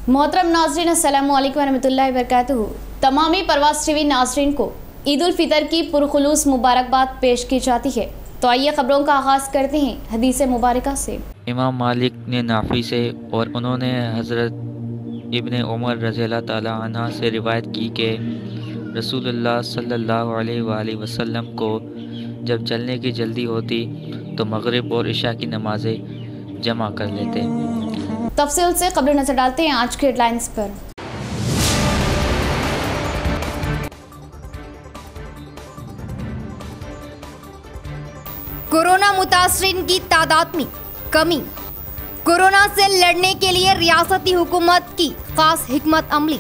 मोहतरम नाज़रीन, अस्सलामु अलैकुम रहमतुल्लाहि व बरकातुहू। तमामी परवाज़ टीवी नाज़रीन को ईद उल फितर की पुरखुलूस मुबारकबाद पेश की जाती है। तो आइए खबरों का आगाज़ करते हैं हदीस मुबारका से। इमाम मालिक ने नाफी से और उन्होंने हज़रत इब्ने उमर रज़ियल्लाहु ताला अन्हा से रिवायत की कि रसूलुल्लाह सल्लल्लाहु अलैहि वसल्लम को जब चलने की जल्दी होती तो मगरिब और इशा की नमाज़ें जमा कर लेते। तफसील से खबर नजर डालते हैं आज के हेडलाइंस पर। कोरोना मुतासरीन की तादाद में कमी। कोरोना से लड़ने के लिए रियासती हुकूमत की खास हिकमत अमली।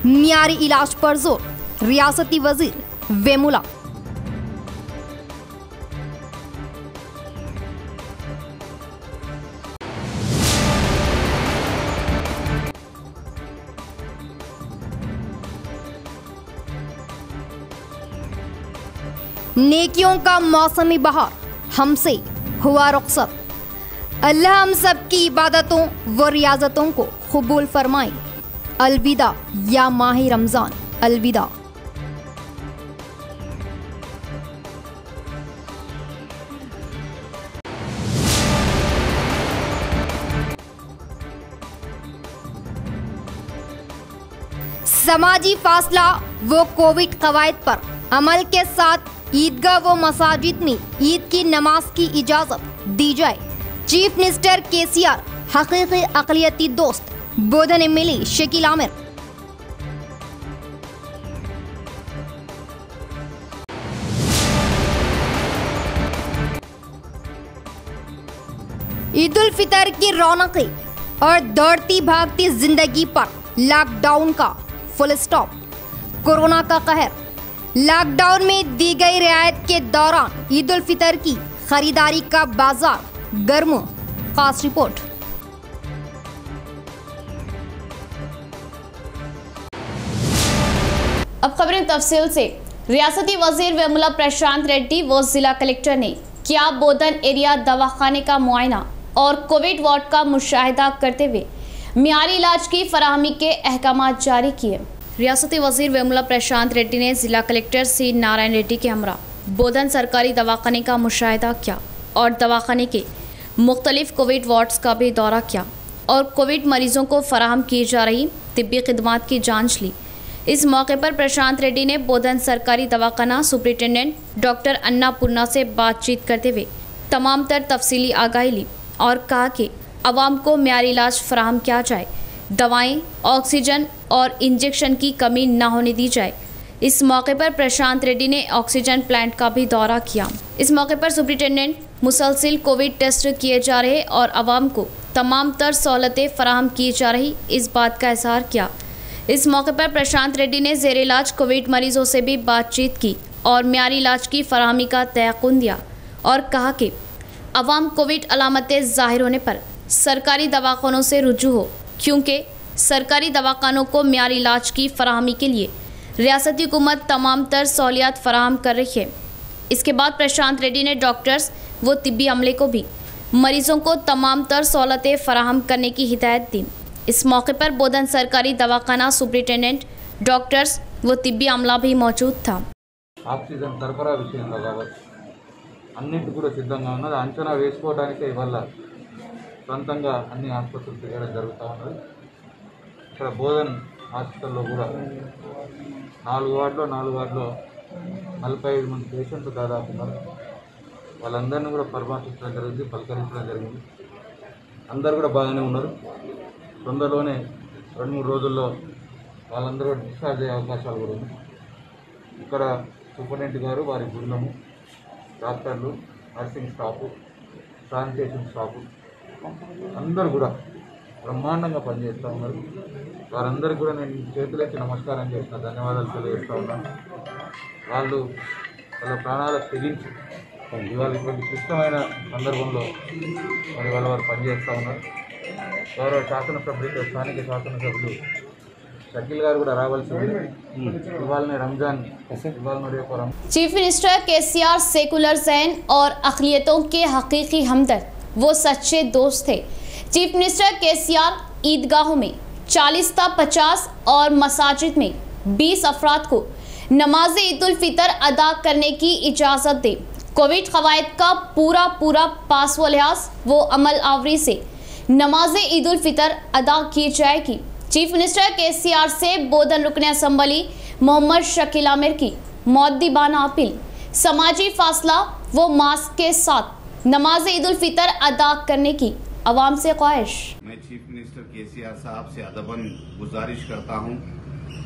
मियारी इलाज पर जोर, रियासती वजीर वेमुला। नेकियों का मौसमी बहार हमसे हुआ रुखसत। अल्लाह हम सब की इबादतों व रियाजतों को कबूल फरमाए। अलविदा या माह रमज़ान, अलविदा। समाजी फासला व कोविड कवायद पर अमल के साथ ईदगाह व मसाजिद में ईद की नमाज की इजाजत दी जाए। चीफ मिनिस्टर केसीआर हकीकी अक़लियती दोस्त बोधन एमएलए शकील आमिर। ईद उल फितर की रौनकें और दौड़ती भागती जिंदगी पर लॉकडाउन का फुल स्टॉप। कोरोना का कहर। लॉकडाउन में दी गई रियायत के दौरान ईद उल फितर की खरीदारी का बाजार गर्म। खास रिपोर्ट। अब खबरें तफसील से। रियासती वजीर वेमुला प्रशांत रेड्डी व जिला कलेक्टर ने किया बोधन एरिया दवाखाने का मुआयना और कोविड वार्ड का मुशाहिदा करते हुए मियारी इलाज की फराहमी के अहकाम जारी किए। रियासती वजीर वेमुला प्रशांत रेड्डी ने जिला कलेक्टर सी नारायण रेड्डी के हमरा बोधन सरकारी दवाखाने का मुशाहिदा किया और दवाखाने के मुख्तलिफ कोविड वार्ड्स का भी दौरा किया और कोविड मरीजों को फराहम की जा रही तिब्बी खिदमात की जांच ली। इस मौके पर प्रशांत रेड्डी ने बोधन सरकारी दवाखाना सुपरिटेंडेंट डॉक्टर अन्नापूर्णा से बातचीत करते हुए तमाम तर तफसीली आगाही ली और कहा कि आवाम को मियारी इलाज फराहम किया जाए, दवाएं, ऑक्सीजन और इंजेक्शन की कमी न होने दी जाए। इस मौके पर प्रशांत रेड्डी ने ऑक्सीजन प्लांट का भी दौरा किया। इस मौके पर सुपरिटेंडेंट मुसलसिल कोविड टेस्ट किए जा रहे और आवाम को तमाम तर सहूलतें फराहम की जा रही इस बात का इजहार किया। इस मौके पर प्रशांत रेड्डी ने ज़ेर इलाज कोविड मरीजों से भी बातचीत की और मियारी इलाज की फराहमी का तयक़ुन दिया और कहा कि आवाम कोविड अलामतें ज़ाहिर होने पर सरकारी दवाखानों से रुजू हो, क्योंकि सरकारी दवाखानों को मियारी इलाज की फराहमी के लिए रियासती हुकूमत तमाम तर सहूलियात फराहम कर रही है। इसके बाद प्रशांत रेड्डी ने डॉक्टर्स व तिब्बी अमले को भी मरीजों को तमाम तर सहूलतें फराहम करने की हिदायत दी। इस मौके पर बोधन सरकारी दवाखाना सुपरिटेंडेंट, डॉक्टर्स व तिब्बी अमला भी मौजूद था। ఆక్సిజన్ సరఫరా విషయంలో కావచ్చు అన్నింటి కూడా సిద్ధంగా ఉన్నది. అంచనా వేసుకోవడానికే ఇవాళ సొంతంగా అన్ని ఆసుపత్రులు తిరగడం జరుగుతూ ఉన్నది. ఇక్కడ బోధన్ హాస్పిటల్లో కూడా 4 వార్డులో 45 మంది పేషెంట్లు దాదాపు ఉన్నారు. వాళ్ళందరినీ కూడా పరామర్శించడం జరిగింది, పలకరించడం జరిగింది. అందరూ కూడా బాగానే ఉన్నారు. తొందరలోనే 2-3 రోజుల్లో వాళ్ళందరూ డిశ్చార్జ్ అయ్యే అవకాశాలు కూడా ఉన్నాయి. ఇక్కడ సూపరింటెండెంట్ గారు, వారి బృందము, డాక్టర్లు, నర్సింగ్ స్టాఫు, శానిటేషన్ స్టాఫు అందరూ కూడా బ్రహ్మాండంగా పనిచేస్తూ ఉన్నారు. వారందరికీ కూడా నేను చేతులెత్తి నమస్కారం చేసిన ధన్యవాదాలు తెలియజేస్తూ ఉన్నాను. వాళ్ళు వాళ్ళ ప్రాణాలకు తెగించి ఇవాళ ఇటువంటి క్లిష్టమైన సందర్భంలో మరి వారు పనిచేస్తూ ఉన్నారు. గౌరవ శాసనసభ్యులు, స్థానిక శాసనసభ్యులు शकील गाరు కూడా రావాల్సింది. ఇవాళనే రంజాన్, ఇవాళ రేపు Ramzan. Chief minister KCR secular ज़हन और अक़लियतों के हकीकी हमदर्द वो सच्चे दोस्त थे। चीफ मिनिस्टर केसीआर ईदगाहों में 40 था 50 और मसाजिद में 20 अफराद को नमाज ईद उल फितर अदा करने की इजाज़त दे। कोविड कवायद का पूरा पास व लिहाज वो अमल आवरी से नमाज ईद उल फितर अदा की जाएगी। चीफ मिनिस्टर केसीआर से बोधन रुकन असम्बली मोहम्मद शकील आमिर की मौद्दीबाना अपील। समाजी फासला व मास्क के साथ नमाज ईद उल फितर अदा करने की आवाम से ख्वाहिश। मैं चीफ मिनिस्टर केसीआर साहब से अदबन गुजारिश करता हूं,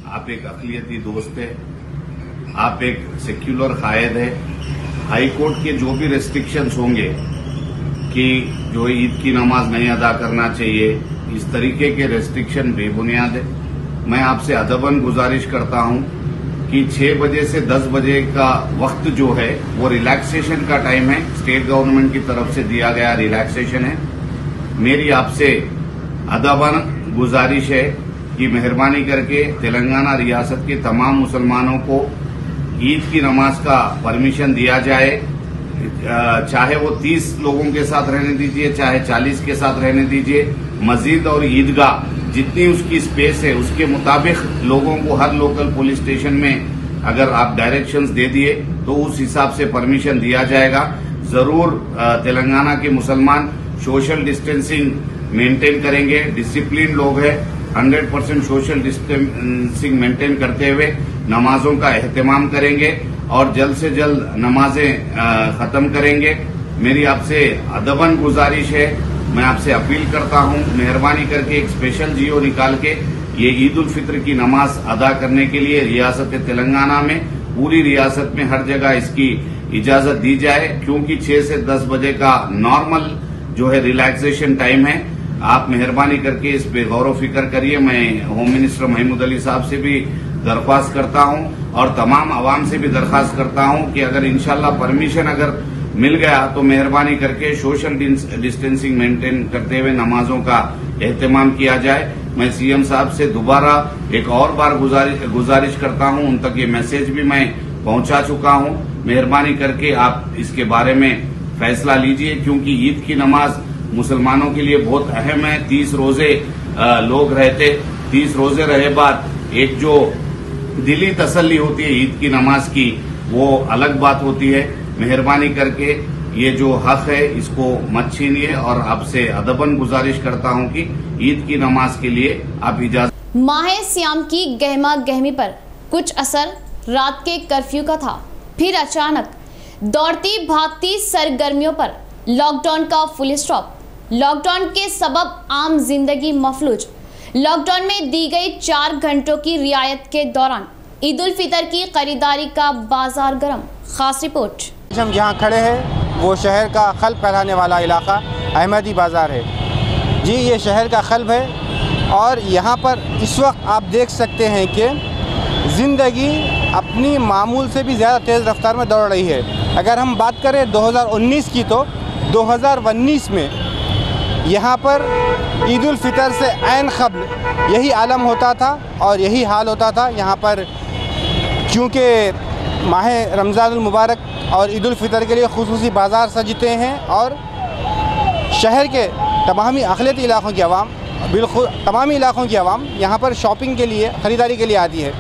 आप एक अक़लियती दोस्त है, आप एक सेक्युलर कायद है। हाई कोर्ट के जो भी रेस्ट्रिक्शंस होंगे कि जो ईद की नमाज नहीं अदा करना चाहिए, इस तरीके के रेस्ट्रिक्शन बेबुनियाद है। मैं आपसे अदबन गुजारिश करता हूं कि 6 बजे से 10 बजे का वक्त जो है वो रिलैक्सेशन का टाइम है, स्टेट गवर्नमेंट की तरफ से दिया गया रिलैक्सेशन है। मेरी आपसे अदबन गुजारिश है कि मेहरबानी करके तेलंगाना रियासत के तमाम मुसलमानों को ईद की नमाज का परमिशन दिया जाए, चाहे वो 30 लोगों के साथ रहने दीजिए, चाहे 40 के साथ रहने दीजिए। मस्जिद और ईदगाह जितनी उसकी स्पेस है उसके मुताबिक लोगों को हर लोकल पुलिस स्टेशन में अगर आप डायरेक्शंस दे दिए तो उस हिसाब से परमिशन दिया जाएगा। जरूर तेलंगाना के मुसलमान सोशल डिस्टेंसिंग मेंटेन करेंगे, डिसिप्लिन लोग हैं, 100% सोशल डिस्टेंसिंग मेंटेन करते हुए नमाजों का एहतमाम करेंगे और जल्द से जल्द नमाजें खत्म करेंगे। मेरी आपसे अदबन गुजारिश है, मैं आपसे अपील करता हूं, मेहरबानी करके एक स्पेशल जियो निकाल के ये ईद उल फित्र की नमाज अदा करने के लिए रियासत तेलंगाना में, पूरी रियासत में हर जगह इसकी इजाजत दी जाए, क्योंकि 6 से 10 बजे का नॉर्मल जो है रिलैक्सेशन टाइम है। आप मेहरबानी करके इस पे गौर फिक्र करिए। मैं होम मिनिस्टर महमूद अली साहब से भी दरख्वास्त करता हूं और तमाम आवाम से भी दरख्वास्त करता हूं कि अगर इंशाल्लाह परमिशन अगर मिल गया तो मेहरबानी करके सोशल डिस्टेंसिंग मेंटेन करते हुए नमाजों का एहतमाम किया जाए। मैं सीएम साहब से दोबारा एक और बार गुजारिश करता हूं, उन तक ये मैसेज भी मैं पहुंचा चुका हूं। मेहरबानी करके आप इसके बारे में फैसला लीजिए, क्योंकि ईद की नमाज मुसलमानों के लिए बहुत अहम है। 30 रोजे लोग रहते, 30 रोजे रहे बाद एक जो दिली तसल्ली होती है ईद की नमाज की, वो अलग बात होती है। मेहरबानी करके ये जो हक है इसको मत छीनिए और आपसे अदबन गुजारिश करता हूं कि ईद की नमाज के लिए आप इजाजत। माह सियाम की गहमा गहमी पर कुछ असर रात के कर्फ्यू का था, फिर अचानक दौड़ती भागती सरगर्मियों पर लॉकडाउन का फुल स्टॉप। लॉकडाउन के सबब आम जिंदगी मफलूज। लॉकडाउन में दी गई 4 घंटों की रियायत के दौरान ईद उल फितर की खरीदारी का बाजार गर्म। खास रिपोर्ट। हम जहाँ खड़े हैं वो शहर का क़ल्ब कहलाने वाला इलाका अहमदी बाज़ार है जी। ये शहर का क़ल्ब है और यहाँ पर इस वक्त आप देख सकते हैं कि ज़िंदगी अपनी मामूल से भी ज़्यादा तेज़ रफ्तार में दौड़ रही है। अगर हम बात करें 2019 की तो 2019 में यहाँ पर ईद उल फितर से ऐन क़ब्ल यही आलम होता था और यही हाल होता था। यहाँ पर चूँकि माह रमज़ानुल मुबारक और ईद उल फितर के लिए खुसूसी बाज़ार सजते हैं और शहर के तमामी अक़लियती इलाक़ों की आवाम, बिल्कुल तमामी इलाक़ों की आवाम यहाँ पर शॉपिंग के लिए, ख़रीदारी के लिए आती है।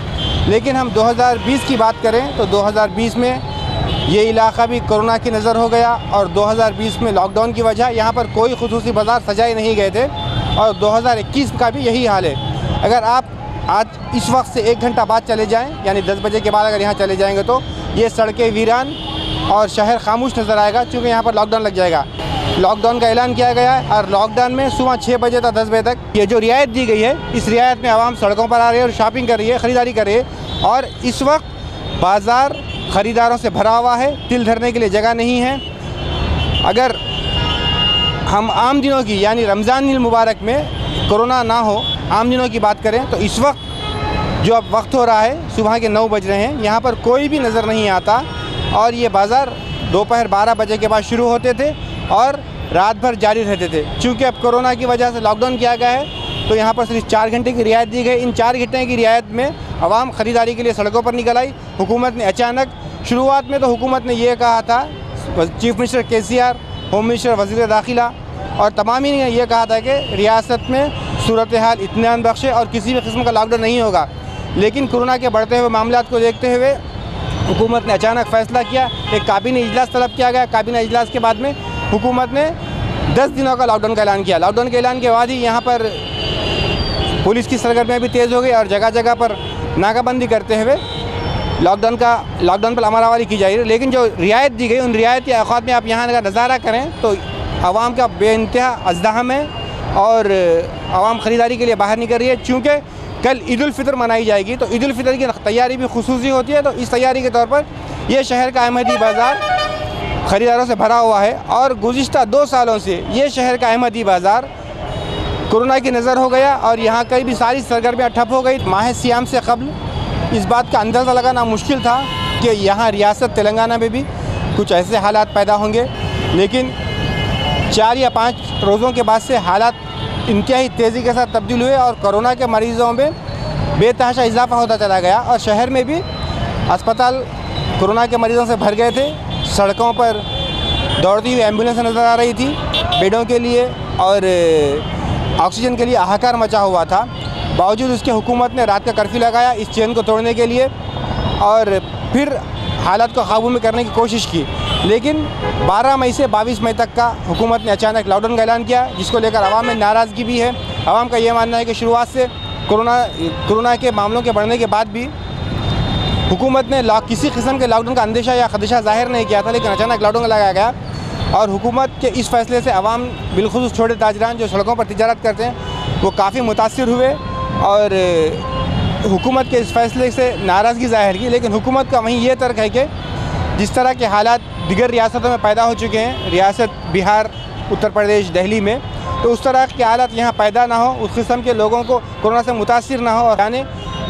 लेकिन हम 2020 की बात करें तो 2020 में ये इलाक़ा भी कोरोना की नज़र हो गया और 2020 में लॉकडाउन की वजह यहाँ पर कोई खुसूसी बाज़ार सजाए नहीं गए थे और 2021 का भी यही हाल है। अगर आप आज इस वक्त से 1 घंटा बाद चले जाएं, यानी 10 बजे के बाद अगर यहाँ चले जाएंगे तो ये सड़कें वीरान और शहर खामोश नज़र आएगा, क्योंकि यहाँ पर लॉकडाउन लग जाएगा। लॉकडाउन का ऐलान किया गया है और लॉकडाउन में सुबह 6 बजे तक 10 बजे तक ये जो रियायत दी गई है, इस रियायत में आवाम सड़कों पर आ रही है और शॉपिंग कर रही है, ख़रीदारी कर रही है और इस वक्त बाज़ार ख़रीदारों से भरा हुआ है, तिल धरने के लिए जगह नहीं है। अगर हम आम दिनों की यानी रमज़ान मुबारक में कोरोना ना हो, आम दिनों की बात करें तो इस वक्त जो अब वक्त हो रहा है सुबह के 9 बज रहे हैं, यहाँ पर कोई भी नज़र नहीं आता और ये बाज़ार दोपहर 12 बजे के बाद शुरू होते थे और रात भर जारी रहते थे। चूँकि अब कोरोना की वजह से लॉकडाउन किया गया है तो यहाँ पर सिर्फ 4 घंटे की रियायत दी गई। इन 4 घंटे की रियायत में आवाम ख़रीदारी के लिए सड़कों पर निकल आई। हुकूमत ने अचानक, शुरुआत में तो हुकूमत ने ये कहा था, chief minister KCR, home minister, वज़ीर दाखिला और तमामी ने यह कहा था कि रियासत में सूरत हाल इत्मीनान बख्शे और किसी भी किस्म का लॉकडाउन नहीं होगा। लेकिन कोरोना के बढ़ते हुए मामलात को देखते हुए हुकूमत ने अचानक फ़ैसला किया, एक काबीना इजलास तलब किया गया। काबीना इजलास के बाद में हुकूमत ने 10 दिनों का लॉकडाउन का ऐलान किया। लॉकडाउन के ऐलान के बाद ही यहाँ पर पुलिस की सरगर्मियाँ भी तेज़ हो गई और जगह जगह पर नाकाबंदी करते हुए लॉकडाउन पर अमलवारी की जा रही है। लेकिन जो रियायत दी गई, उन रियायती अवकात में आप यहाँ अगर नज़ारा करें तो आवाम का बेइंतहा अज़्दहम है और आवाम ख़रीदारी के लिए बाहर निकल रही है। चूँकि कल ईद उल फितर मनाई जाएगी तो ईद उल फितर की तैयारी भी खुसूसी होती है, तो इस तैयारी के तौर पर ये शहर का अहमदी बाज़ार ख़रीदारों से भरा हुआ है। और गुज़िश्ता 2 सालों से ये शहर का अहमदी बाज़ार कोरोना की नज़र हो गया और यहाँ कई भी सारी सरगर्मियाँ ठप हो गई। माह सियाम से कबल इस बात का अंदाज़ा लगाना मुश्किल था कि यहाँ रियासत तेलंगाना में भी कुछ ऐसे हालात पैदा होंगे, लेकिन 4 या 5 रोज़ों के बाद से हालात इंतहाई तेज़ी के साथ तब्दील हुए और कोरोना के मरीज़ों में बेतहाशा इजाफा होता चला गया। और शहर में भी अस्पताल कोरोना के मरीज़ों से भर गए थे। सड़कों पर दौड़ती हुई एम्बुलेंस नज़र आ रही थी बेडों के लिए और ऑक्सीजन के लिए हाहाकार मचा हुआ था। बावजूद उसके हुकूमत ने रात का कर्फ्यू लगाया इस चेन को तोड़ने के लिए और फिर हालात को काबू में करने की कोशिश की। लेकिन 12 मई से 22 मई तक का हुकूमत ने अचानक लॉकडाउन का ऐलान किया, जिसको लेकर आवाम में नाराज़गी भी है। आवाम का ये मानना है कि शुरुआत से कोरोना के मामलों के बढ़ने के बाद भी हुकूमत ने किसी किस्म के लॉकडाउन का अंदेशा या खदशा ज़ाहिर नहीं किया था, लेकिन अचानक लॉकडाउन लगाया गया। और हुकूमत के इस फैसले से आवाम बिलखुसूस छोटे ताजरान जो सड़कों पर तिजारत करते हैं वो काफ़ी मुतासिर हुए और हुकूमत के इस फैसले से नाराज़गी ज़ाहिर की। लेकिन हुकूमत का वहीं ये तर्क है कि जिस तरह के हालात दीगर रियासतों में पैदा हो चुके हैं, रियासत बिहार, उत्तर प्रदेश, दिल्ली में, तो उस तरह के हालात यहाँ पैदा ना हो, उस किस्म के लोगों को कोरोना से मुतासिर ना हो और जाने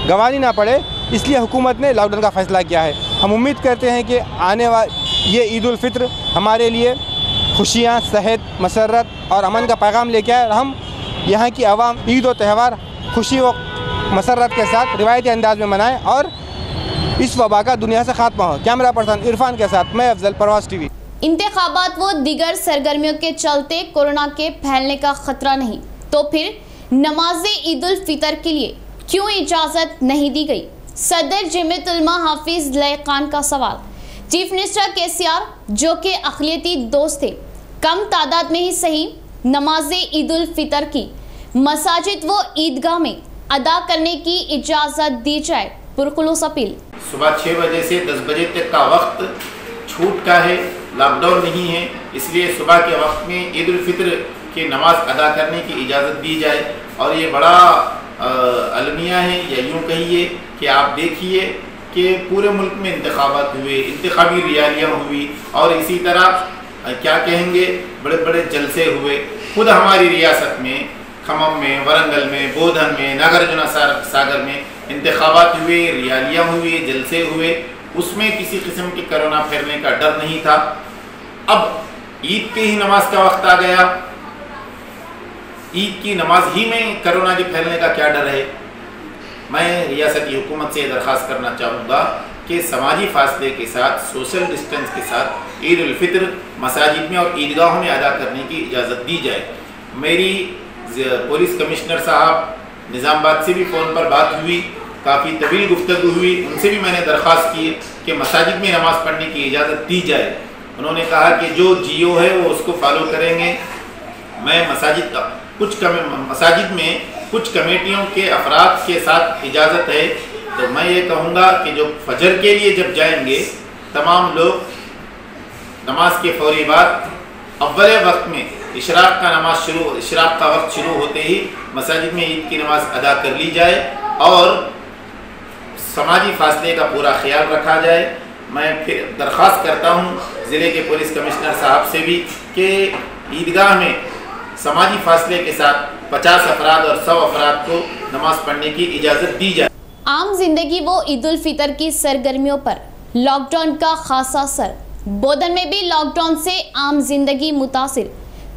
गंवानी ना पड़े, इसलिए हुकूमत ने लॉकडाउन का फ़ैसला किया है। हम उम्मीद करते हैं कि आने वाली ये ईद उल फित्र हमारे लिए खुशियाँ, सेहत, मसरत और अमन का पैगाम लेके आए और हम यहाँ की आवाम ईद और त्यौहार खुशी व मसरत के साथ रिवायती अंदाज में मनाएं और इस वबा का दुनिया से खात्मा हो। कैमरा पर्सन इरफान के साथ मैं अफजल, प्रवास टीवी। इंतखाबात व दीगर सरगर्मियों के चलते कोरोना के फैलने का खतरा नहीं, तो फिर नमाज ईद उल फितर के लिए क्यों इजाज़त नहीं दी गई? सदर जमीयत उलमा हाफिज लय खान का सवाल। चीफ मिनिस्टर केसीआर, जो कि अक़लियती दोस्त थे, कम तादाद में ही सही नमाज ईद उल फितर की मसाजिद व ईदगाह में अदा करने की इजाज़त दी जाए, पुरखुलूस अपील। सुबह 6 बजे से 10 बजे तक का वक्त छूट का है, लॉकडाउन नहीं है, इसलिए सुबह के वक्त में ईद उल फितर की नमाज अदा करने की इजाज़त दी जाए। और ये बड़ा अलमिया है, या यूँ कहिए कि आप देखिए कि पूरे मुल्क में इंतखाबात हुए, इंतखाबी रैलियाँ हुई और इसी तरह क्या कहेंगे बड़े बड़े जलसे हुए। खुद हमारी रियासत में खम्मम में, वरंगल में, बोधन में, नागार्जुन सागर में इंतखाबात हुए, रैलियाँ हुई, जलसे हुए, उसमें किसी किस्म के कोरोना फैलने का डर नहीं था। अब ईद के ही नमाज का वक्त आ गया, ईद की नमाज ही में कोरोना के फैलने का क्या डर है? मैं रियासती हुकूमत से दरख्वास्त करना चाहूँगा कि समाजी फासले के साथ, सोशल डिस्टेंस के साथ ईद उल फितर मसाजिद में और ईदगाहों में अदा करने की इजाज़त दी जाए। मेरी पुलिस कमिश्नर साहब निज़ामाबाद से भी फ़ोन पर बात हुई, काफ़ी तवील गुफ्तगू हुई, उनसे भी मैंने दरख्वास्त की कि मसाजिद में नमाज़ पढ़ने की इजाज़त दी जाए। उन्होंने कहा कि जो जियो है वो उसको फॉलो करेंगे। मैं मसाजिद में कुछ कमेटियों के अफराद के साथ इजाज़त है, तो मैं ये कहूँगा कि जो फजर के लिए जब जाएंगे तमाम लोग नमाज के फौरी बाद अव्वल वक्त में इशराक का वक्त शुरू होते ही मसाजिद में ईद की नमाज अदा कर ली जाए और समाजी फासले का पूरा ख्याल रखा जाए। मैं फिर दरख्वास्त करता हूँ ज़िले के पुलिस कमिश्नर साहब से भी कि ईदगाह में समाजी फासले के साथ 50 अफराद और 100 अफराद को नमाज पढ़ने की इजाज़त दी जाए। आम जिंदगी व ईद उल फितर की सरगर्मियों पर लॉकडाउन का खासा असर। बोधन में भी लॉकडाउन से आम जिंदगी मुतासिर।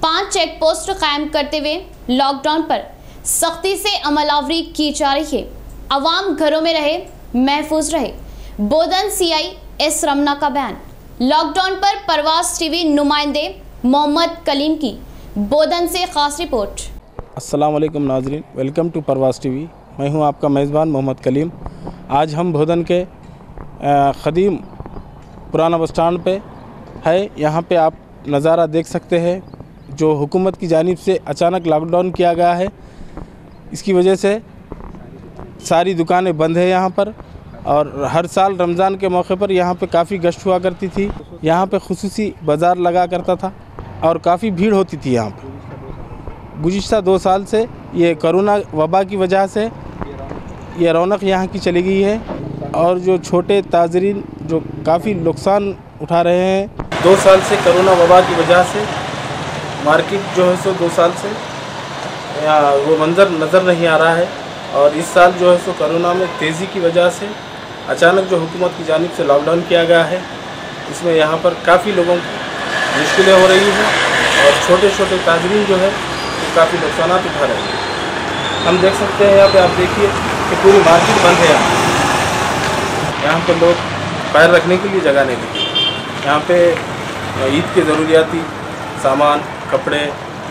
5 चेक पोस्ट कायम करते हुए लॉकडाउन पर सख्ती से अमलावरी की जा रही है। अवाम घरों में रहे, महफूज रहे। बोधन CI S रमना का बयान। लॉकडाउन पर प्रवास टीवी नुमाइंदे मोहम्मद कलीम की बोधन से खास रिपोर्ट। अस्सलाम वालेकुम नाजरीन, वेलकम टू परवाज़ टीवी। मैं हूं आपका मेज़बान मोहम्मद कलीम। आज हम बोधन के ख़दीम पुराना बस स्टैंड पे है। यहाँ पे आप नज़ारा देख सकते हैं, जो हुकूमत की जानिब से अचानक लॉकडाउन किया गया है, इसकी वजह से सारी दुकानें बंद है यहाँ पर। और हर साल रमज़ान के मौके पर यहाँ पे काफ़ी गश्त हुआ करती थी। यहाँ पे खुसूसी बाज़ार लगा करता था और काफ़ी भीड़ होती थी यहाँ पर। गुज़िश्ता 2 साल से ये कोरोना वबा की वजह से ये रौनक यहाँ की चली गई है और जो छोटे ताजरीन जो काफ़ी नुकसान उठा रहे हैं। 2 साल से कोरोना वबा की वजह से मार्केट जो है सो 2 साल से वो मंज़र नज़र नहीं आ रहा है। और इस साल जो है सो कोरोना में तेज़ी की वजह से अचानक जो हुकूमत की जानिब से लॉकडाउन किया गया है, इसमें यहाँ पर काफ़ी लोगों को मुश्किलें हो रही हैं और छोटे छोटे ताजरीन जो है वो काफ़ी नुकसान उठा रहे हैं। हम देख सकते हैं यहाँ पे, आप देखिए कि पूरी मार्केट बंद है। यहाँ पर लोग पैर रखने के लिए जगह नहीं देते। यहाँ पे ईद के ज़रूरियाती सामान, कपड़े,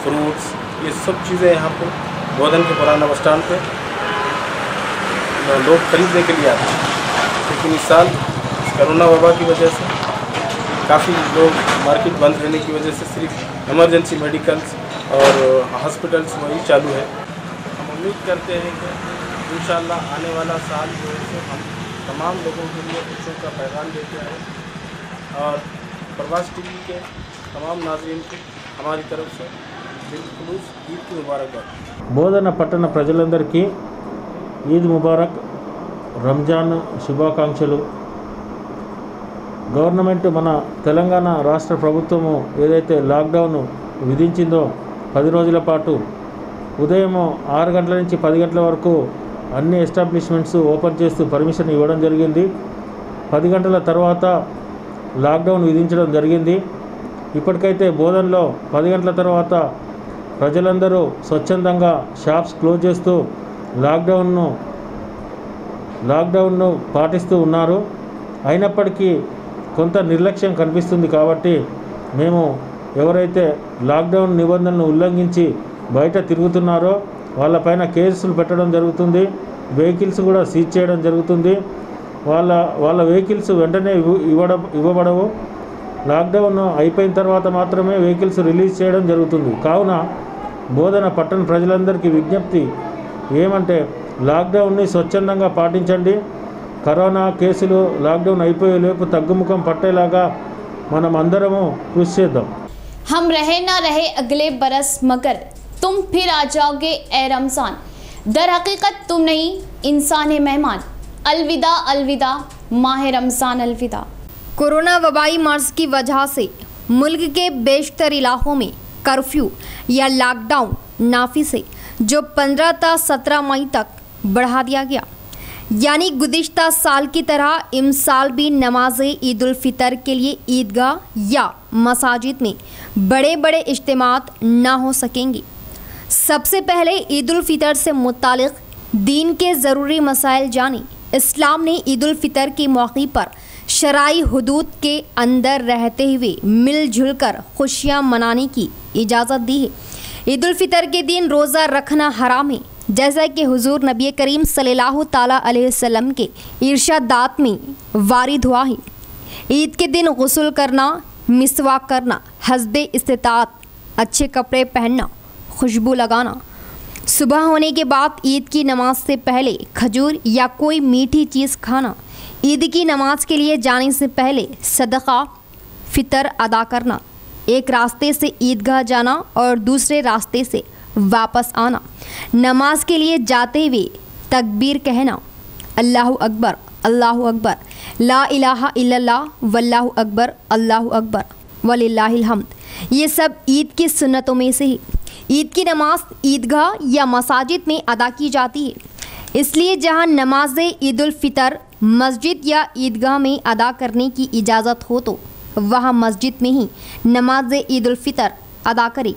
फ्रूट्स, ये सब चीज़ें यहाँ पर बोधन के पुराना बस स्टैंड पे लोग खरीदने के लिए आते हैं। लेकिन इस साल कोरोना वबा की वजह से काफ़ी लोग मार्केट बंद रहने की वजह से सिर्फ इमरजेंसी मेडिकल्स और हॉस्पिटल्स वही चालू है। हम उम्मीद करते हैं कि इंशाअल्लाह आने वाला साल जो है हम तमाम लोगों के लिए खुशियों का पैगाम देते हैं। और परवाज़ टीवी के तमाम नाज़रीन को हमारी तरफ से दिलखुलूस ईद की मुबारकबाद। బోధన పట్టణ ప్రజలందరికీ ఈద్ ముబారక్, రంజాన్ శుభాకాంక్షలు। గవర్నమెంట్ మన తెలంగాణ రాష్ట్ర ప్రభుత్వము ఏదైతే లాక్డౌన్ విధించిందో 10 రోజుల పాటు ఉదయం 6 గంటల నుంచి 10 గంటల వరకు అన్ని ఎస్టాబ్లిష్మెంట్స్ ఓపెన్ చేస్తూ పర్మిషన్ ఇవ్వడం జరిగింది। 10 గంటల తర్వాత లాక్డౌన్ విధించడం జరిగింది। ఇప్పటికైతే బోధనలో 10 గంటల తర్వాత ప్రజలందరూ స్వచ్ఛందంగా షాప్స్ క్లోజ్ చేస్తూ లాక్డౌన్ను పాటిస్తూ ఉన్నారు। అయినప్పటికీ కొంత నిర్లక్ష్యం కనిపిస్తుంది కాబట్టి మేము ఎవరైతే లాక్డౌన్ నిబంధనలను ఉల్లంఘించి బయట తిరుగుతున్నారో వాళ్ళపైన కేసులు పెట్టడం జరుగుతుంది। వెహికల్స్ కూడా సీజ్ చేయడం జరుగుతుంది। వాళ్ళ వెహికల్స్ వెంటనే ఇవ్వబడవు। లాక్డౌన్ అయిపోయిన తర్వాత మాత్రమే వెహికల్స్ రిలీజ్ చేయడం జరుగుతుంది। కావున బోధన పట్టణ ప్రజలందరికీ విజ్ఞప్తి ఏమంటే లాక్డౌన్ని స్వచ్ఛందంగా పాటించండి। కరోనా కేసులు లాక్డౌన్ అయిపోయేలోపు తగ్గుముఖం పట్టేలాగా మనం అందరము కృషి చేద్దాం। हम रहे ना रहे अगले बरस मगर तुम फिर आ जाओगे ए रमज़ान, दर हकीकत तुम नहीं इंसान मेहमान। अलविदा अलविदा माह रमज़ान अलविदा। कोरोना वबाई मर्ज की वजह से मुल्क के बेशतर इलाकों में कर्फ्यू या लॉकडाउन नाफिज है, जो 15 ta 17 मई तक बढ़ा दिया गया। यानी गुज़िश्ता साल की तरह इस साल भी नमाज ईद उल फितर के लिए ईदगाह या मसाजिद में बड़े बड़े इज्तिमात ना हो सकेंगे। सबसे पहले ईद उल फितर से मुतालिक दीन के ज़रूरी मसाइल जाने। इस्लाम ने ईद उल फितर के मौके पर शरई हुदूद के अंदर रहते हुए मिलजुल कर खुशियाँ मनाने की इजाज़त दी है। ईद उल फितर के दिन रोज़ा रखना हराम है, जैसा कि हुजूर नबी करीम सल्लल्लाहु ताला अलैहि वसल्लम के इरशादात में वारिद हुआ है। ईद के दिन गुस्ल करना, मिसवाक करना, हस्बे इस्तिताअत अच्छे कपड़े पहनना, खुशबू लगाना, सुबह होने के बाद ईद की नमाज से पहले खजूर या कोई मीठी चीज़ खाना, ईद की नमाज के लिए जाने से पहले सदका फ़ितर अदा करना, एक रास्ते से ईदगाह जाना और दूसरे रास्ते से वापस आना, नमाज के लिए जाते हुए तकबीर कहना, अल्लाहु अकबर ला इलाहा इल्लल्लाह वल्लाहु अकबर अल्लाहु अकबर वलिल्लाहिल हम्द, ये सब ईद की सुन्नतों में से है। ईद की नमाज ईदगाह या मसाजिद में अदा की जाती है, इसलिए जहाँ नमाज ईद उल फितर मस्जिद या ईदगाह में अदा करने की इजाज़त हो तो वहाँ मस्जिद में ही नमाज ईद उल फितर अदा करें।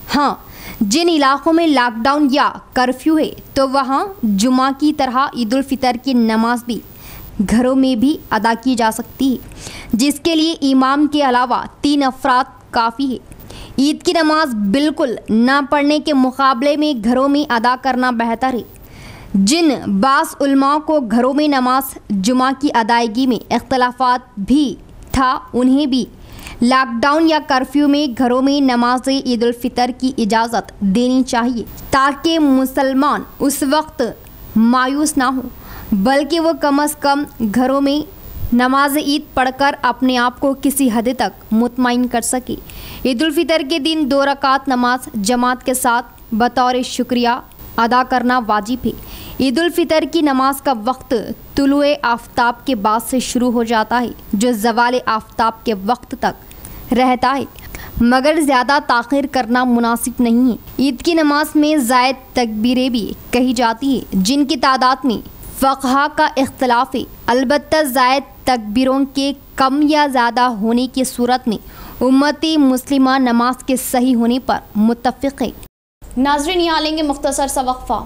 हाँ, जिन इलाक़ों में लॉकडाउन या कर्फ्यू है तो वहाँ जुमा की तरह ईद उल फितर की नमाज भी घरों में भी अदा की जा सकती है, जिसके लिए इमाम के अलावा 3 अफराद काफ़ी है। ईद की नमाज बिल्कुल ना पढ़ने के मुकाबले में घरों में अदा करना बेहतर है। जिन बास उलमा को घरों में नमाज जुमा की अदायगी में इख्तलाफात भी था, उन्हें भी लॉकडाउन या कर्फ्यू में घरों में नमाज ईद उल फितर की इजाज़त देनी चाहिए, ताकि मुसलमान उस वक्त मायूस ना हो, बल्कि वो कम से कम घरों में नमाज ईद पढ़कर अपने आप को किसी हद तक मुतमईन कर सके। ईद उल फितर के दिन 2 रकात नमाज जमात के साथ बतौर शुक्रिया अदा करना वाजिब है। ईद उल फितर की नमाज का वक्त तुलुए आफ्ताब के बाद से शुरू हो जाता है, जो ज़वाल आफ्ताब के वक्त तक रहता है, मगर ज़्यादा ताख़ीर करना मुनासिब नहीं है। ईद की नमाज में ज़ायद तकबीरें भी कही जाती है, जिनकी तादाद में फ़क़हा का इख्तलाफ है। अलबत्ता ज़ायद तकबीरों के कम या ज़्यादा होने की सूरत में उम्मती मुस्लिमा नमाज के सही होने पर मुत्तफ़िक़ है। नाज़रीन, यहाँ लेंगे मुख्तसर सा वक्फा।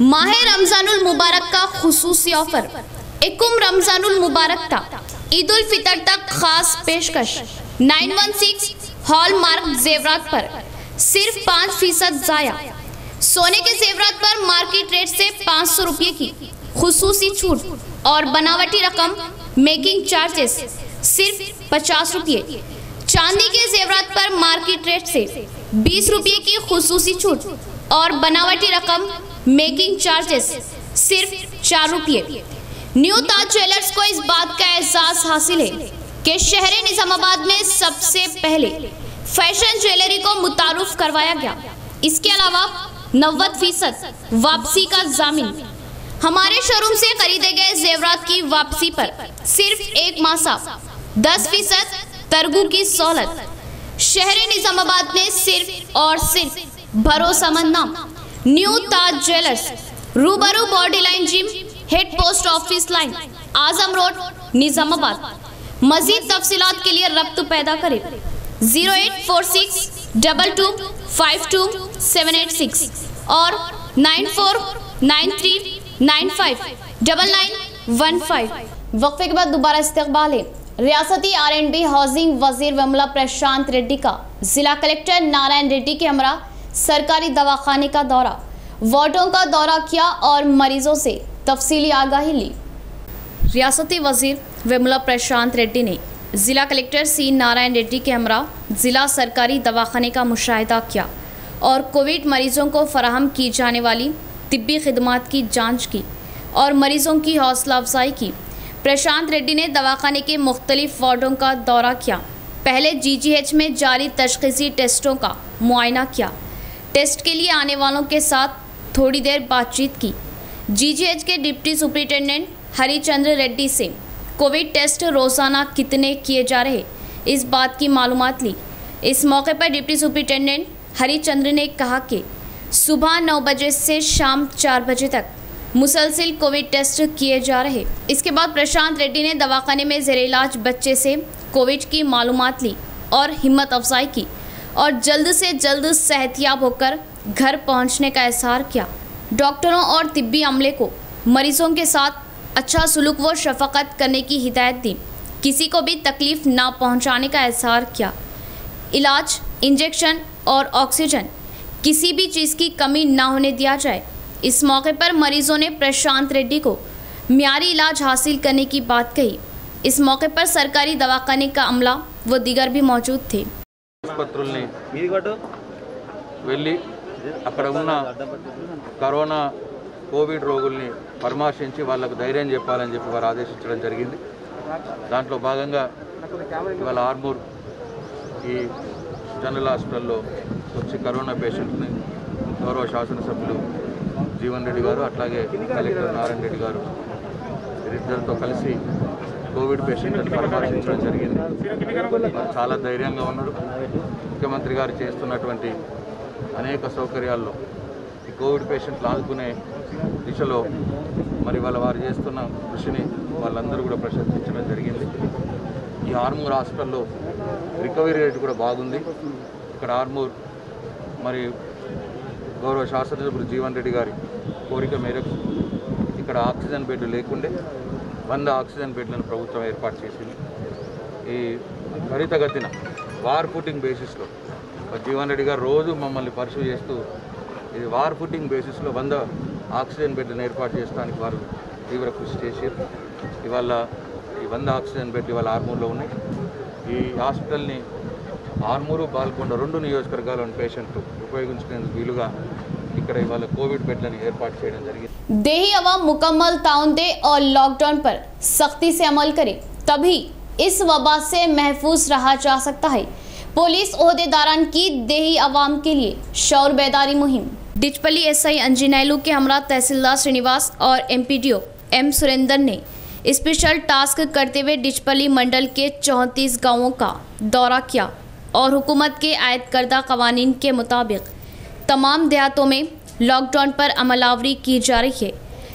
माह रमजानुल मुबारक का खुसूसी ऑफर। इकुम रमजानुल मुबारक था, ईद उल फितर तक खास पेशकश। 916 हॉलमार्क जेवरात पर सिर्फ 5% ज़ाया। सोने के जेवरात पर मार्केट रेट से 500 रुपये की खुसूसी छूट और बनावटी रकम मेकिंग चार्जेस सिर्फ 50 रुपये। चांदी के जेवरात पर मार्केट रेट से 20 रुपये की खुसूसी छूट और बनावटी रकम मेकिंग चार्जेस सिर्फ 4 रुपये। न्यू ताज ज्वेलर्स को इस बात का एहसास हासिल है कि शहर निजामाबाद में सबसे पहले फैशन ज्वेलरी को मुतारुफ करवाया गया। इसके अलावा 90% वापसी का जामिन। हमारे शोरूम से खरीदे गए जेवरात की वापसी पर सिर्फ 1 माह 10% तरगु की सहूलत। शहर निजामाबाद में सिर्फ और सिर्फ भरोसेमंद नाम न्यू ताज ज्वेलर्स, रूबरू body line gym, head post office line, Azam road, Nizamabad. मजीद तफसीलात के लिए रब्त पैदा करें 0846 22 52 786 और 9493 95 9915। वक्फे के बाद दोबारा इस्तकबाल है। रियासती R&B हाउसिंग वजीर वमला प्रशांत रेड्डी का जिला कलेक्टर नारायण रेड्डी के हमरा सरकारी दवाखाने का दौरा, वार्डों का दौरा किया और मरीजों से तफसीली आगाही ली। रियासती वजीर वमला प्रशांत रेड्डी ने जिला कलेक्टर सी नारायण रेड्डी के हमरा जिला सरकारी दवाखाने का मुशाहिदा किया और कोविड मरीजों को फराहम की जाने वाली तिब्बी खिदमात की जांच की और मरीजों की हौसला अफजाई की। प्रशांत रेड्डी ने दवाखाने के मुख्तलिफ वार्डों का दौरा किया। पहले GGH में जारी तशख़ीसी टेस्टों का मुआयना किया। टेस्ट के लिए आने वालों के साथ थोड़ी देर बातचीत की। GGH के डिप्टी सुपरिटेंडेंट हरिचंद्र रेड्डी से कोविड टेस्ट रोज़ाना कितने किए जा रहे, इस बात की मालूमात ली। इस मौके पर डिप्टी सुपरिटेंडेंट हरिचंद्र ने कहा कि सुबह 9 बजे से शाम 4 बजे तक मुसलसिल कोविड टेस्ट किए जा रहे। इसके बाद प्रशांत रेड्डी ने दवाखाने में ज़ेर इलाज बच्चे से कोविड की मालूमात ली और हिम्मत अफजाई की और जल्द से जल्द सेहतियाब होकर घर पहुंचने का इज़हार किया। डॉक्टरों और तिब्बी अमले को मरीजों के साथ अच्छा सुलूक व शफकत करने की हिदायत दी। किसी को भी तकलीफ़ ना पहुंचाने का इज़हार किया। इलाज, इंजेक्शन और ऑक्सीजन किसी भी चीज़ की कमी ना होने दिया जाए। इस मौके पर मरीजों ने प्रशांत रेड्डी को मियारी इलाज हासिल करने की बात कही। इस मौके पर सरकारी दवाखाने का अमला व दीगर भी मौजूद थे। కరోనా కోవిడ్ రోగుల్ని పరామర్శించి వాళ్ళకు ధైర్యం చెప్పాలని చెప్పి వారు ఆదేశించడం జరిగింది. దాంట్లో భాగంగా ఇవాళ ఆర్మూర్ ఈ జనరల్ హాస్పిటల్లో వచ్చి కరోనా పేషెంట్ని గౌరవ శాసనసభ్యులు జీవన్ రెడ్డి గారు అట్లాగే కలెక్టర్ నారాయణ రెడ్డి గారు వీరిద్దరితో కలిసి కోవిడ్ పేషెంట్లను పరామర్శించడం జరిగింది. చాలా ధైర్యంగా ఉన్నారు. ముఖ్యమంత్రి గారు చేస్తున్నటువంటి అనేక సౌకర్యాల్లో ఈ కోవిడ్ పేషెంట్లు ఆదుకునే దిశలో మరి వారు చేస్తున్న కృషిని వాళ్ళందరూ కూడా ప్రశంసించడం జరిగింది. ఈ ఆర్మూర్ హాస్పిటల్లో రికవరీ రేట్ కూడా బాగుంది. ఇక్కడ ఆర్మూర్ మరి గౌరవ శాసనసభ్యులు జీవన్ రెడ్డి గారి కోరిక మేరకు ఇక్కడ ఆక్సిజన్ బెడ్లు లేకుండే 100 ఆక్సిజన్ బెడ్లను ప్రభుత్వం ఏర్పాటు చేసింది. ఈ త్వరితగతిన వార్ ఫుటింగ్ బేసిస్లో జీవన్ రెడ్డి గారు రోజు మమ్మల్ని పర్సూ చేస్తూ ఇది వార్ ఫుటింగ్ బేసిస్లో 100 ఆక్సిజన్ బెడ్లను ఏర్పాటు చేయడానికి వారు తీవ్ర కృషి చేశారు. ఇవాళ ఈ 100 ఆక్సిజన్ బెడ్లు ఇవాళ ఆర్మూర్లో ఉన్నాయి. ఈ హాస్పిటల్ని ఆర్మూరు బాల్కొండ 2 నియోజకవర్గాల్లోని పేషెంట్లు ఉపయోగించుకునేందుకు వీలుగా ఇక్కడ ఇవాళ కోविड बेडలను ఏర్పాటు చేయడం జరిగింది. देही अवाम मुकम्मल ताउन दे और लॉकडाउन पर सख्ती से अमल करे तभी इस वबा से महफूज रहा जा सकता है। पुलिस ओहदेदारान की देही अवाम के लिए शौर बेदारी मुहिम। डिचपल्ली एसआई अंजनेलू के हमरा तहसीलदार श्रीनिवास और एमपीडीओ एम सुरेंद्र ने स्पेशल टास्क करते हुए डिचपल्ली मंडल के 34 गाँवों का दौरा किया और हुकूमत के आयद करदा कवानीन के मुताबिक तमाम देहातों में लॉकडाउन पर अमलावरी की जा रही है,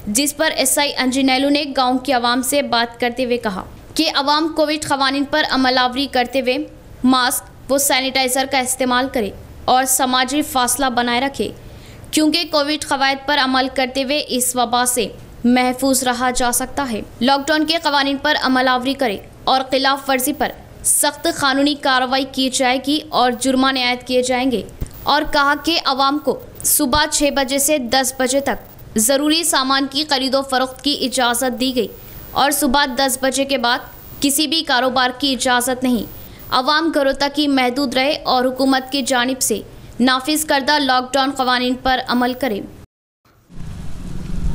जिस पर एसआई अंजनेलू ने गांव की आवाम से बात करते हुए कहा कि आवाम कोविड कवानीन पर अमलावरी करते हुए मास्क व सैनिटाइज़र का इस्तेमाल करे और समाजी फासला बनाए रखे, क्योंकि कोविड कवायद पर अमल करते हुए इस वबा से महफूज रहा जा सकता है। लॉकडाउन के कवानीन पर अमलावरी करे और खिलाफ वर्जी पर सख्त कानूनी कार्रवाई की जाएगी और जुर्माने आयद किए जाएंगे। और कहा कि आवाम को सुबह 6 बजे से 10 बजे तक ज़रूरी सामान की खरीदो फरोख्त की इजाज़त दी गई और सुबह 10 बजे के बाद किसी भी कारोबार की इजाज़त नहीं। आवाम घरों तक ही महदूद रहे और हुकूमत की जानिब से नाफिज करदा लॉकडाउन कवानीन पर अमल करे।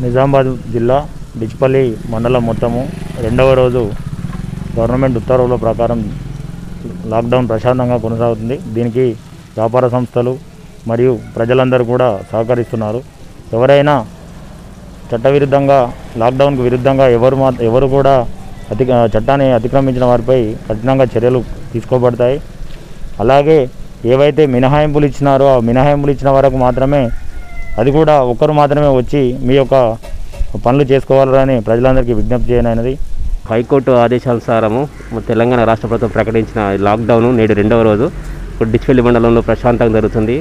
నిజామాబాద్ జిల్లా డిచ్పల్లి మండలం మొత్తము 2వ రోజు గవర్నమెంట్ ఉత్తర్వుల ప్రకారం లాక్డౌన్ ప్రశాంతంగా కొనసాగుతుంది. దీనికి వ్యాపార సంస్థలు మరియు ప్రజలందరూ కూడా సహకరిస్తున్నారు. ఎవరైనా చట్టవిరుద్ధంగా లాక్డౌన్కు విరుద్ధంగా ఎవరు కూడా చట్టాన్ని అతిక్రమించిన వారిపై కఠినంగా చర్యలు తీసుకోబడతాయి. అలాగే ఏవైతే మినహాయింపులు ఇచ్చినారో ఆ మినహాయింపులు ఇచ్చిన వరకు మాత్రమే, అది కూడా ఒక్కరు మాత్రమే వచ్చి మీ యొక్క పనులు చేసుకోవాలని ప్రజలందరికీ విజ్ఞప్తి చేయనది. హైకోర్టు ఆదేశానుసారము తెలంగాణ రాష్ట్ర ప్రభుత్వం ప్రకటించిన లాక్డౌన్ నేడు 2వ రోజు ఇప్పుడు డిచ్పల్లి మండలంలో ప్రశాంతంగా జరుగుతుంది.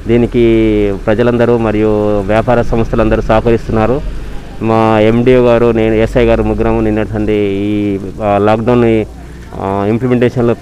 దీనికి ప్రజలందరూ మరియు వ్యాపార సంస్థలందరూ సహకరిస్తున్నారు. మా ఎండిఓ గారు, నేను ఎస్ఐ గారు ముగ్గురము నిన్నటి ఈ లాక్డౌన్ ఇంప్లిమెంటేషన్లో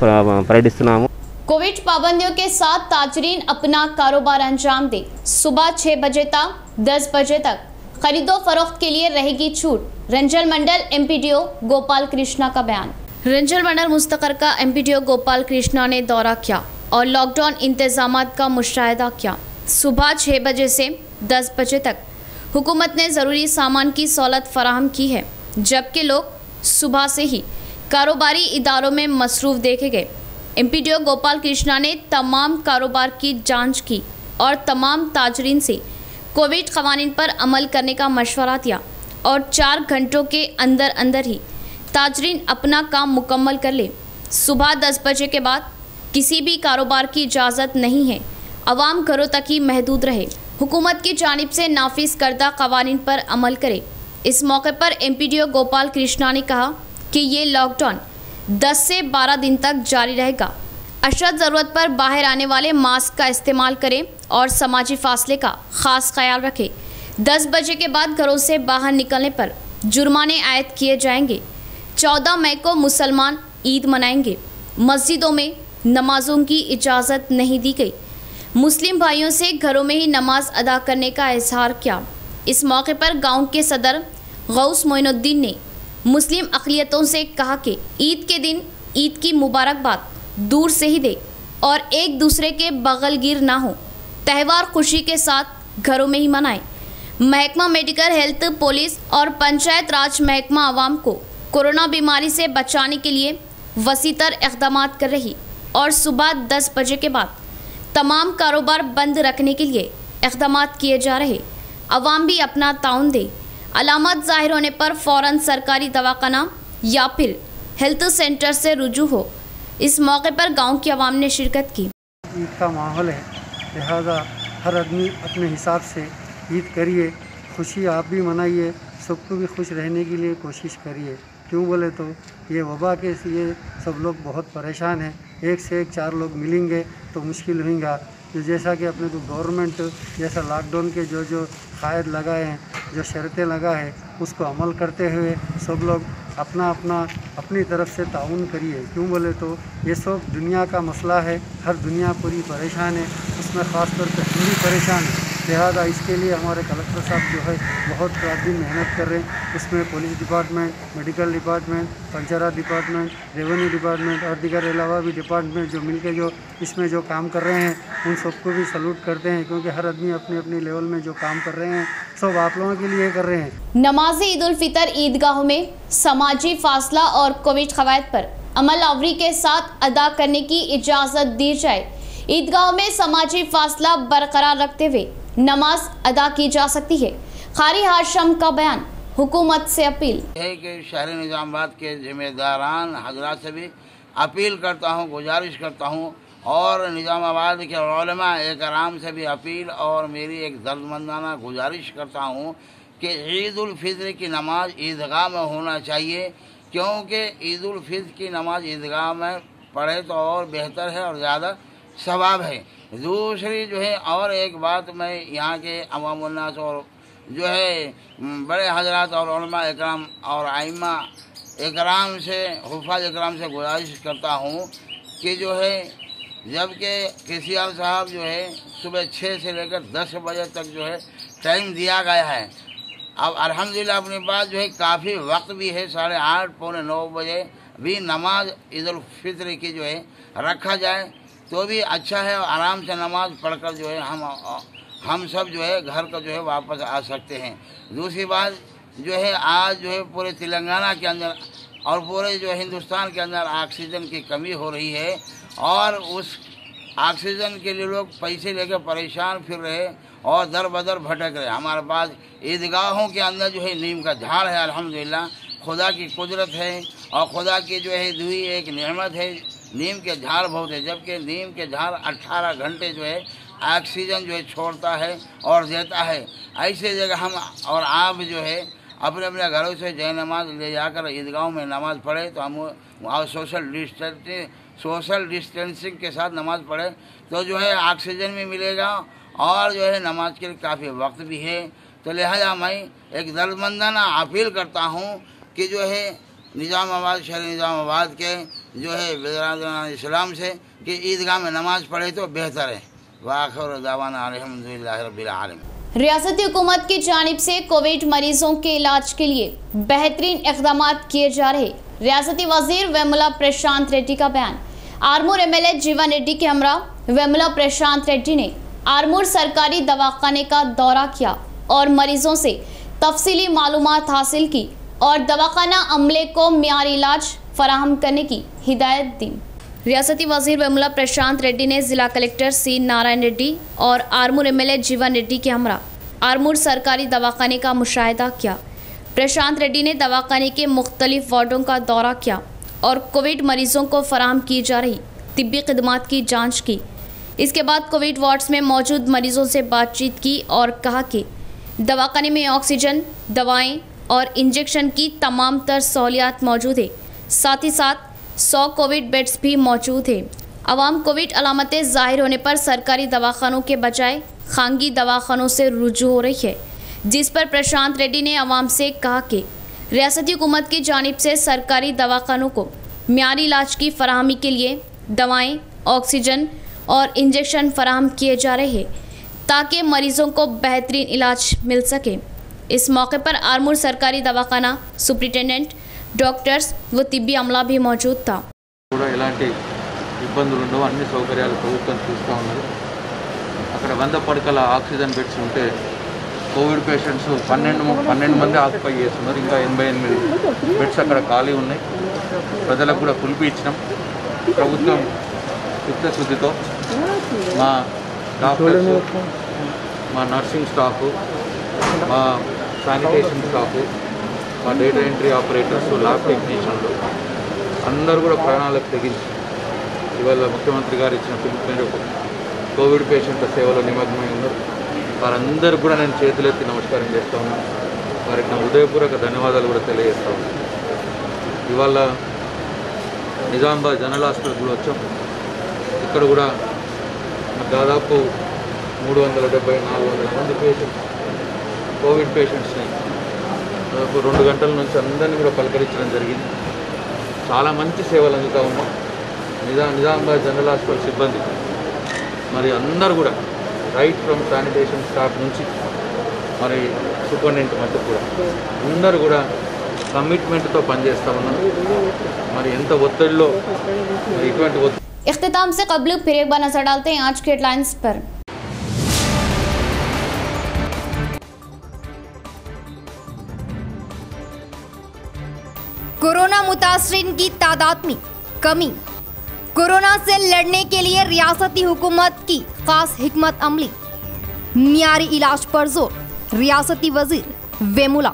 పర్యటిస్తున్నాము. कोविड पाबंदियों के साथ ताजरीन अपना कारोबार अंजाम दे। सुबह 6 बजे तक 10 बजे तक खरीदो फरोख्त के लिए रहेगी छूट। रंजल मंडल एमपीडीओ गोपाल कृष्णा का बयान। रंजल मंडल मुस्तकर का एमपीडीओ गोपाल कृष्णा ने दौरा किया और लॉकडाउन इंतजामात का मुशाहिदा किया। सुबह 6 बजे से 10 बजे तक हुकूमत ने ज़रूरी सामान की सहूलत फराहम की है, जबकि लोग सुबह से ही कारोबारी इदारों में मसरूफ़ देखे गए। एमपीडीओ गोपाल कृष्णा ने तमाम कारोबार की जांच की और तमाम ताजरीन से कोविड कवानीन पर अमल करने का मशवरा दिया और 4 घंटों के अंदर अंदर ही ताजरीन अपना काम मुकम्मल कर ले। सुबह 10 बजे के बाद किसी भी कारोबार की इजाज़त नहीं है। आवाम घरों तक ही महदूद रहे। हुकूमत की जानिब से नाफिज करदा कवानीन पर अमल करे। इस मौके पर एमपीडीओ गोपाल कृष्णा ने कहा कि ये लॉकडाउन 10 से 12 दिन तक जारी रहेगा। अशद ज़रूरत पर बाहर आने वाले मास्क का इस्तेमाल करें और समाजी फासले का ख़ास ख्याल रखें। 10 बजे के बाद घरों से बाहर निकलने पर जुर्माने आयद किए जाएंगे। 14 मई को मुसलमान ईद मनाएंगे। मस्जिदों में नमाजों की इजाज़त नहीं दी गई। मुस्लिम भाइयों से घरों में ही नमाज अदा करने का इजहार किया। इस मौके पर गांव के सदर गौस मोइनुद्दीन ने मुस्लिम अक़लियतों से कहा कि ईद के दिन ईद की मुबारकबाद दूर से ही दे और एक दूसरे के बगलगीर ना हो। त्यौहार खुशी के साथ घरों में ही मनाएं। महकमा मेडिकल हेल्थ, पुलिस और पंचायत राज महकमा आवाम को कोरोना बीमारी से बचाने के लिए वसीतर इक़दामात कर रही और सुबह 10 बजे के बाद तमाम कारोबार बंद रखने के लिए इक़दामात किए जा रहे। आवाम भी अपना ताउन दे। अलामत ज़ाहिर होने पर फ़ौरन सरकारी दवाखाना या फिर हेल्थ सेंटर से रुजू हो। इस मौके पर गांव की आवाम ने शिरकत की। ईद का माहौल है, लिहाजा हर आदमी अपने हिसाब से ईद करिए, खुशी आप भी मनाइए, सबको भी खुश रहने के लिए कोशिश करिए। क्यों बोले तो ये वबा के ये सब लोग बहुत परेशान हैं। एक से एक 4 लोग मिलेंगे तो मुश्किल होगा। जो जैसा कि अपने को गवर्नमेंट जैसा लॉकडाउन के जो जो कायद लगाए हैं, जो शर्तें लगा है, उसको अमल करते हुए सब लोग अपनी तरफ से ताउन करिए। क्यों बोले तो ये सब दुनिया का मसला है, हर दुनिया पूरी परेशान है, उसमें ख़ास तौर पर हम भी परेशान है। लिहाजा इसके लिए हमारे कलेक्टर साहब जो है बहुत रात दिन मेहनत कर रहे हैं। उसमें police department, medical department, panchayat department, revenue department और दीगर अलावा भी डिपार्टमेंट जो मिलके जो इसमें जो काम कर रहे हैं, उन सबको भी सैल्यूट करते हैं, क्योंकि हर आदमी अपनी अपनी लेवल में जो काम कर रहे हैं सब आप लोगों के लिए कर रहे हैं। नमाज ईद उल फितर ईदगाहों में समाजी फासला और कोविड कवायद पर अमल आवरी के साथ अदा करने की इजाज़त दी जाए। ईदगाहों में समाजी फासला बरकरार रखते हुए नमाज अदा की जा सकती है। कारी हाशम का बयान, हुकूमत से अपील है कि शहर निज़ामाबाद के जिम्मेदारान हजरात से भी अपील करता हूँ, गुजारिश करता हूँ, और निज़ामाबाद के उलमा इकराम से भी अपील और मेरी एक दर्दमंदाना गुजारिश करता हूँ कि ईद उल फितर की नमाज ईदगाह में होना चाहिए, क्योंकि ईद उल फितर की नमाज ईदगाह में पढ़े तो और बेहतर है और ज़्यादा सवाब है। दूसरी जो है और एक बात मैं यहाँ के अवाम उन्नास और जो है बड़े हजरात और उलमा इकराम और आइम्मा इकराम से, हुफ़ाज़ इकराम से गुजारिश करता हूँ कि जो है जबकि केसीआर साहब जो है सुबह 6 से लेकर 10 बजे तक जो है टाइम दिया गया है। अब अल्हम्दुलिल्लाह अपने पास जो है काफ़ी वक्त भी है, 8:30 पौने 9 बजे भी नमाज ईद उल फितर की जो है रखा जाए तो भी अच्छा है, और आराम से नमाज पढ़कर जो है हम सब जो है घर का जो है वापस आ सकते हैं। दूसरी बात जो है आज जो है पूरे तेलंगाना के अंदर और पूरे जो हिंदुस्तान के अंदर ऑक्सीजन की कमी हो रही है, और उस ऑक्सीजन के लिए लोग पैसे लेकर परेशान फिर रहे और दर बदर भटक रहे। हमारे पास ईदगाहों के अंदर जो है नीम का झाड़ है, अल्हम्दुलिल्लाह खुदा की कुदरत है और खुदा की जो है दुई एक नेमत है। नीम के झाड़ बहुत है, जबकि नीम के झाड़ 18 घंटे जो है ऑक्सीजन जो है छोड़ता है और देता है। ऐसे जगह हम और आप जो है अपने अपने घरों से जय नमाज ले जाकर ईदगाहों में नमाज पढ़े तो हम और सोशल डिस्टेंसिंग के साथ नमाज पढ़े तो जो है ऑक्सीजन भी मिलेगा और जो है नमाज के लिए काफ़ी वक्त भी है। तो लिहाजा मैं एक दर्दमंदाना अपील करता हूँ कि जो है निज़ामाबाद, शहर निज़ामाबाद के जो है बिरादरान इस्लाम से कि ईदगाह में नमाज पढ़े तो बेहतर है। वाखिर दावाना अल्हम्दुलिल्लाह रब्बिल आलमीन। रियासती हुकूमत की जानिब से कोविड मरीजों के इलाज के लिए बेहतरीन इक़दाम किए जा रहे। रियासती वजीर वेमुला प्रशांत रेड्डी का बयान। आरमूर एमएलए जीवन रेड्डी के हमरा वेमुला प्रशांत रेड्डी ने आरमूर सरकारी दवाखाने का दौरा किया और मरीजों से तफसीली मालूमात हासिल की और दवाखाना अमले को मियारी इलाज फराहम करने की हिदायत दी। रियासती वजीर वेमुला प्रशांत रेड्डी ने जिला कलेक्टर सी नारायण रेड्डी और आरमूर एमएलए जीवन रेड्डी के हमरा आरमूर सरकारी दवाखाने का मुशाहिदा किया। प्रशांत रेड्डी ने दवाखाने के मुख्तलिफ वार्डों का दौरा किया और कोविड मरीजों को फराहम की जा रही तिब्बी खिदमात की जाँच की। इसके बाद कोविड वार्ड्स में मौजूद मरीजों से बातचीत की और कहा कि दवाखाने में ऑक्सीजन, दवाएं और इंजेक्शन की तमाम तर सहूलियात मौजूद है। साथ ही साथ 100 कोविड बेड्स भी मौजूद है। आवाम कोविड अलामतें ज़ाहिर होने पर सरकारी दवाखानों के बजाय खानगी दवाखानों से रुजू हो रही है, जिस पर प्रशांत रेड्डी ने आवाम से कहा कि रियासती हुकूमत की जानिब से सरकारी दवाखानों को मियारी इलाज की फराहमी के लिए दवाएं, ऑक्सीजन और इंजेक्शन फराहम किए जा रहे हैं ताकि मरीजों को बेहतरीन इलाज मिल सके। इस मौके पर आरमूर सरकारी दवाखाना सुप्रिटेंडेंट, डॉक्टर्स व तिब्बी अमला भी मौजूद था। ఎలాంటి ఇబ్బందులు ఉండవు, అన్ని సౌకర్యాలు ప్రభుత్వం చూస్తూ ఉన్నది। అక్కడ 100 పడకల ఆక్సిజన్ బెడ్స్ ఉంటే కోవిడ్ పేషెంట్స్ 12 మంది ఆక్యుపై చేస్తున్నారు। ఇంకా 88 బెడ్స్ అక్కడ ఖాళీ ఉన్నాయి। ప్రజలకు కూడా కుల్పి ఇచ్చినాం। ప్రభుత్వం చిత్తశుద్ధితో మా డాక్టర్స్, మా నర్సింగ్ స్టాఫ్, మా శానిటేషన్ స్టాఫ్, మా డేటా ఎంట్రీ ఆపరేటర్స్, ల్యాబ్ టెక్నీషియన్లు అందరూ కూడా ప్రాణాలకు తెగించి ఇవాళ ముఖ్యమంత్రి గారు ఇచ్చిన పిలుపు మేరకు కోవిడ్ పేషెంట్ల సేవలో నిమగ్నమై ఉన్నారు। వారందరూ కూడా నేను చేతులెత్తి నమస్కారం చేస్తూ ఉన్నాను। వారికి నా హృదయపూర్వక ధన్యవాదాలు కూడా తెలియజేస్తా ఉన్నాను। ఇవాళ నిజామాబాద్ జనరల్ హాస్పిటల్ కూడా వచ్చాం। ఇక్కడ కూడా దాదాపు 370-400 మంది పేషెంట్స్ కోవిడ్ పేషెంట్స్ని దాదాపు 2 గంటల నుంచి అందరినీ కూడా పలకరించడం జరిగింది. చాలా మంచి సేవలు అందుతూ ఉన్నాం. నిజామాబాద్ జనరల్ హాస్పిటల్ సిబ్బంది మరి అందరూ కూడా రైట్ ఫ్రమ్ శానిటేషన్ స్టాఫ్ నుంచి మరి సూపరింటెండెంట్ మధ్య కూడా అందరూ కూడా కమిట్మెంట్తో పనిచేస్తూ ఉన్నారు. మరి ఎంత ఒత్తిడిలో మరి ఇటువంటి ఒత్తిడి. इख्तिताम से कबल फिर एक बार नजर डालते हैं आज के हेडलाइंस पर। कोरोना मुतासरीन की तादाद में कमी। कोरोना से लड़ने के लिए रियासती हुकूमत की खास हिकमत अमली। मियारी इलाज पर जोर, रियासती वजीर वेमुला।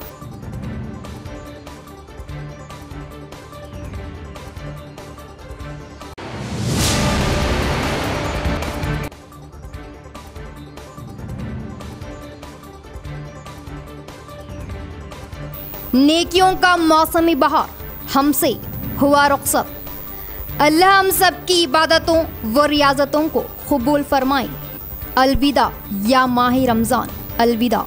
नेकियों का मौसमी बहार हमसे हुआ रुखसत। अल्लाह हम सब की इबादतों व रियाजतों को कबूल फरमाए। अलविदा या माह रमज़ान, अलविदा।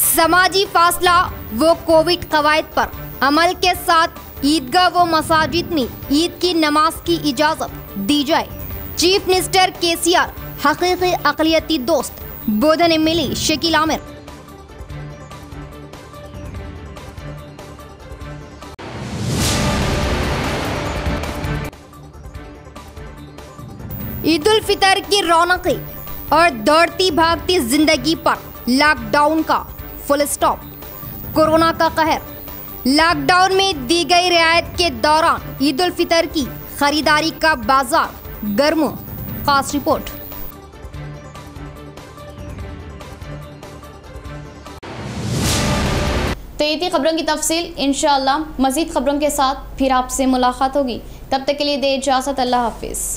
समाजी फासला व कोविड कवायद पर अमल के साथ ईदगाह व मसाजिद में ईद की नमाज की इजाजत दी जाए। चीफ मिनिस्टर केसीआर हकीकी अक़लियती दोस्त बोधन एमएलए शकील आमिर। ईद उल फितर की रौनकें और दौड़ती भागती जिंदगी पर लॉकडाउन का फुल स्टॉप। कोरोना का कहर। लॉकडाउन में दी गई रियायत के दौरान ईद उल फितर की खरीदारी का बाजार गर्म। खास रिपोर्ट। तो ये थी खबरों की तफसील। इंशाअल्लाह मजीद खबरों के साथ फिर आपसे मुलाकात होगी। तब तक के लिए दे इजाज़त। अल्लाह हाफिज़।